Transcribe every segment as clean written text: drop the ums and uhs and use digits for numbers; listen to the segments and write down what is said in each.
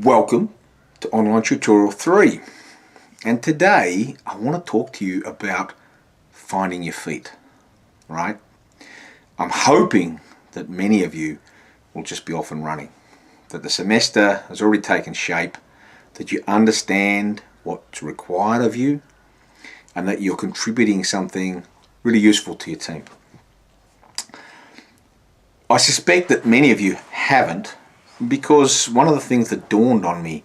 Welcome to Online Tutorial 3, and today I want to talk to you about finding your feet, right? I'm hoping that many of you will just be off and running, that the semester has already taken shape, that you understand what's required of you, and that you're contributing something really useful to your team. I suspect that many of you haven't, because one of the things that dawned on me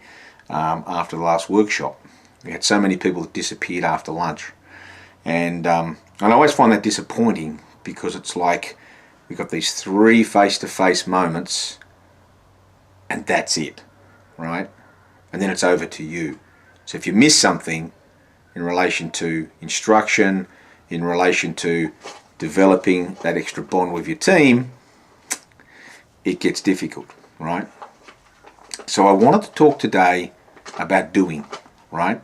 after the last workshop, we had so many people that disappeared after lunch, and I always find that disappointing, because it's like we've got these 3 face-to-face moments and that's it, right? And then it's over to you. So if you miss something in relation to instruction, in relation to developing that extra bond with your team, it gets difficult, right? So I wanted to talk today about doing, right?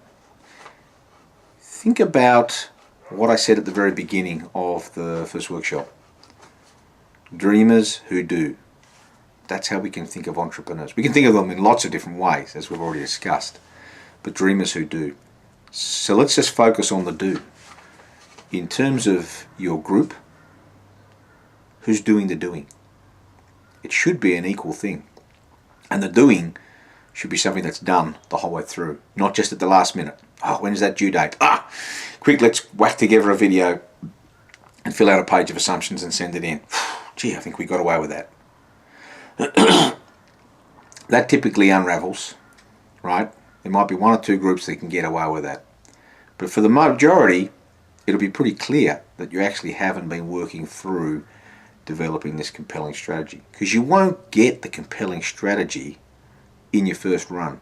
Think about what I said at the very beginning of the first workshop. Dreamers who do. That's how we can think of entrepreneurs. We can think of them in lots of different ways, as we've already discussed, but dreamers who do. So let's just focus on the do. In terms of your group, who's doing the doing? It should be an equal thing. And the doing should be something that's done the whole way through, not just at the last minute. Oh, when is that due date? Quick, let's whack together a video and fill out a page of assumptions and send it in. Gee, I think we got away with that. That typically unravels, right? There might be 1 or 2 groups that can get away with that. But for the majority, it'll be pretty clear that you actually haven't been working through developing this compelling strategy, because you won't get the compelling strategy in your first run.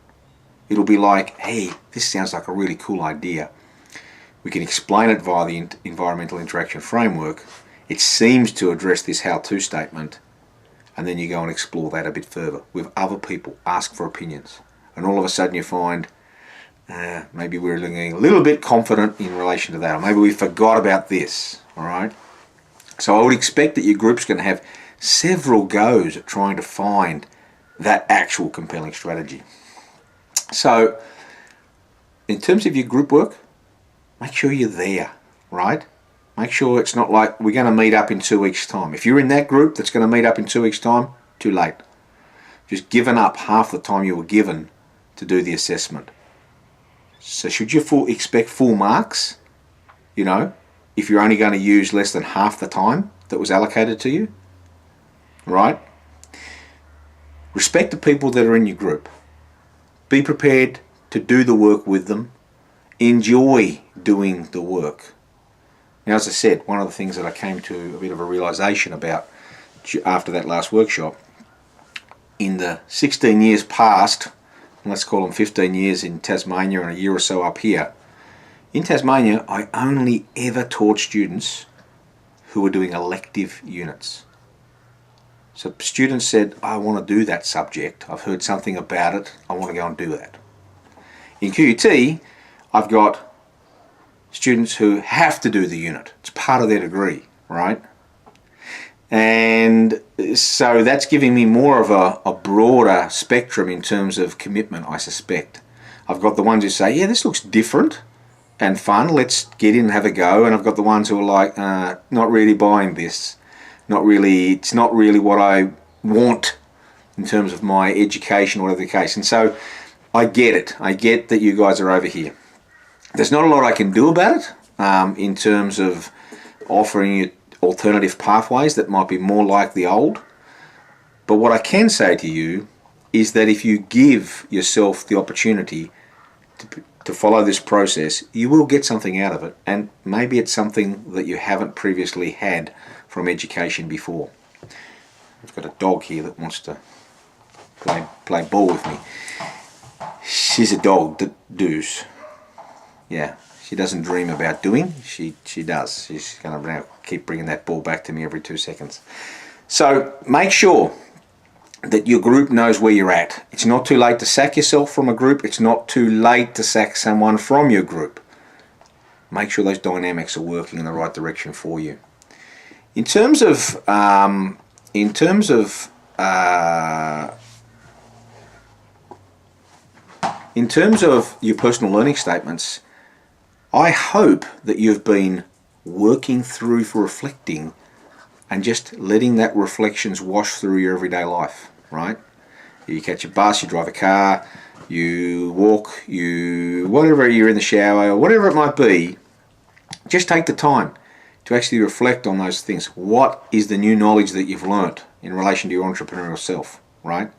It'll be like, hey, this sounds like a really cool idea. We can explain it via the environmental interaction framework. It seems to address this how-to statement, and then you go and explore that a bit further with other people, ask for opinions, and all of a sudden you find maybe we're getting a little bit confident in relation to that, or maybe we forgot about this, all right? So I would expect that your group's going to have several goes at trying to find that actual compelling strategy. So in terms of your group work, make sure you're there, right? Make sure it's not like we're going to meet up in 2 weeks' time. If you're in that group that's going to meet up in 2 weeks' time, too late. Just given up half the time you were given to do the assessment. So should you expect full marks, if you're only going to use less than half the time that was allocated to you, right? Respect the people that are in your group. Be prepared to do the work with them. Enjoy doing the work. Now, as I said, one of the things that I came to a bit of a realization about after that last workshop, in the 16 years past, let's call them 15 years in Tasmania and a year or so up here, in Tasmania, I only ever taught students who were doing elective units. So students said, I want to do that subject. I've heard something about it. I want to go and do that. In QUT, I've got students who have to do the unit. It's part of their degree, right? And so that's giving me more of a broader spectrum in terms of commitment, I suspect. I've got the ones who say, yeah, this looks different and fun, let's get in and have a go. And I've got the ones who are like, not really buying this. It's not really what I want in terms of my education, or whatever the case. And so I get it. I get that you guys are over here. There's not a lot I can do about it in terms of offering you alternative pathways that might be more like the old. But what I can say to you is that if you give yourself the opportunity to follow this process, you will get something out of it, and maybe it's something that you haven't previously had from education before. I've got a dog here that wants to play ball with me. She's a dog that does. Yeah, she doesn't dream about doing, she does. She's going to now keep bringing that ball back to me every 2 seconds. So make sure that your group knows where you're at. It's not too late to sack yourself from a group. It's not too late to sack someone from your group. Make sure those dynamics are working in the right direction for you. In terms of in terms of your personal learning statements, I hope that you've been working through for reflecting and just letting that reflections wash through your everyday life, right? You catch a bus, you drive a car, you walk, whatever, you're in the shower, or whatever it might be, just take the time to actually reflect on those things. What is the new knowledge that you've learnt in relation to your entrepreneurial self, right?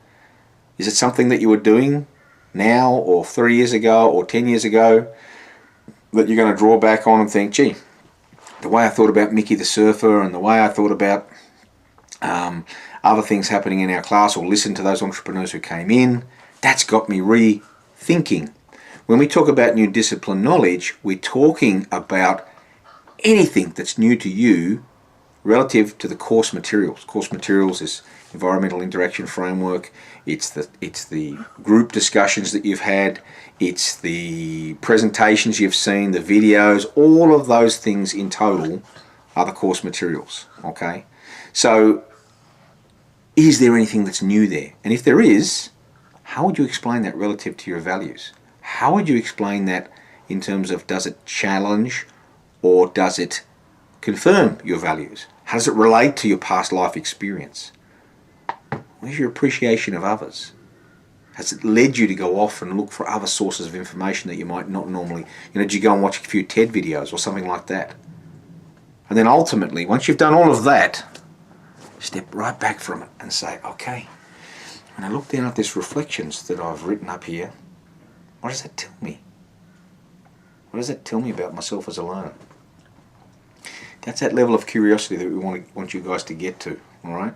Is it something that you were doing now or 3 years ago or 10 years ago that you're going to draw back on and think, gee, the way I thought about Mickey the Surfer and the way I thought about other things happening in our class, or listen to those entrepreneurs who came in, that's got me rethinking. When we talk about new discipline knowledge, we're talking about anything that's new to you relative to the course materials. Course materials is environmental interaction framework, it's the group discussions that you've had, it's the presentations you've seen, the videos, all of those things in total are the course materials, okay? So is there anything that's new there? And if there is, how would you explain that relative to your values? How would you explain that in terms of, does it challenge or does it confirm your values? How does it relate to your past life experience? Where's your appreciation of others? Has it led you to go off and look for other sources of information that you might not normally, did you go and watch a few TED videos or something like that? And then ultimately, once you've done all of that, step right back from it and say, okay, when I look down at this reflections that I've written up here, what does that tell me? What does that tell me about myself as a learner? That's that level of curiosity that we want you guys to get to, all right?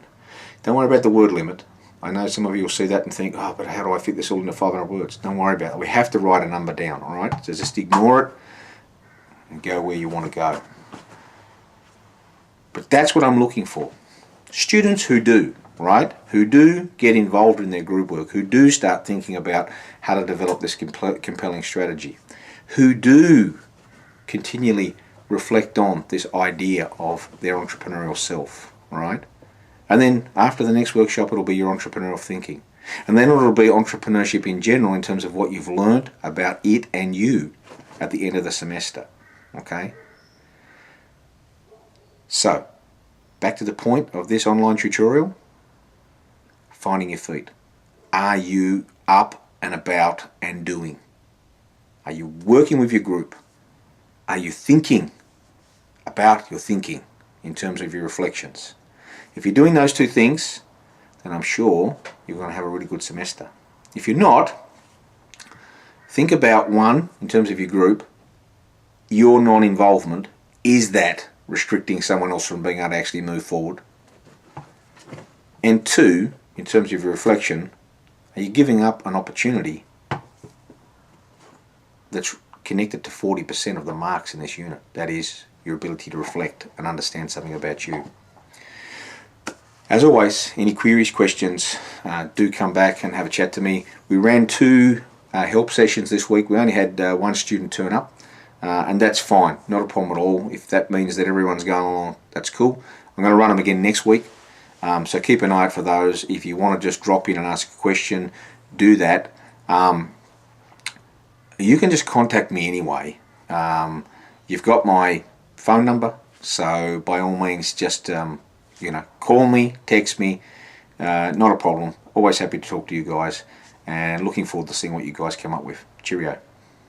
Don't worry about the word limit. I know some of you will see that and think, oh, but how do I fit this all into 500 words? Don't worry about it. We have to write a number down, all right? So just ignore it and go where you want to go. But that's what I'm looking for. Students who do, right? Who do get involved in their group work, who do start thinking about how to develop this compelling strategy, who do continually reflect on this idea of their entrepreneurial self, right? And then after the next workshop, it'll be your entrepreneurial thinking. And then it'll be entrepreneurship in general in terms of what you've learned about it and you at the end of the semester, okay? So, back to the point of this online tutorial, finding your feet. Are you up and about and doing? Are you working with your group? Are you thinking about your thinking in terms of your reflections? If you're doing those two things, then I'm sure you're going to have a really good semester. If you're not, think about, one, in terms of your group, your non-involvement, is that restricting someone else from being able to actually move forward? And two, in terms of your reflection, are you giving up an opportunity that's connected to 40% of the marks in this unit? That is your ability to reflect and understand something about you. As always, any queries, questions, do come back and have a chat to me. We ran 2 help sessions this week. We only had 1 student turn up, and that's fine, not a problem at all. If that means that everyone's going along, that's cool. I'm going to run them again next week, so keep an eye out for those. If you want to just drop in and ask a question, do that. You can just contact me anyway. You've got my phone number, so by all means just call me, text me, not a problem. Always happy to talk to you guys, and looking forward to seeing what you guys come up with. Cheerio.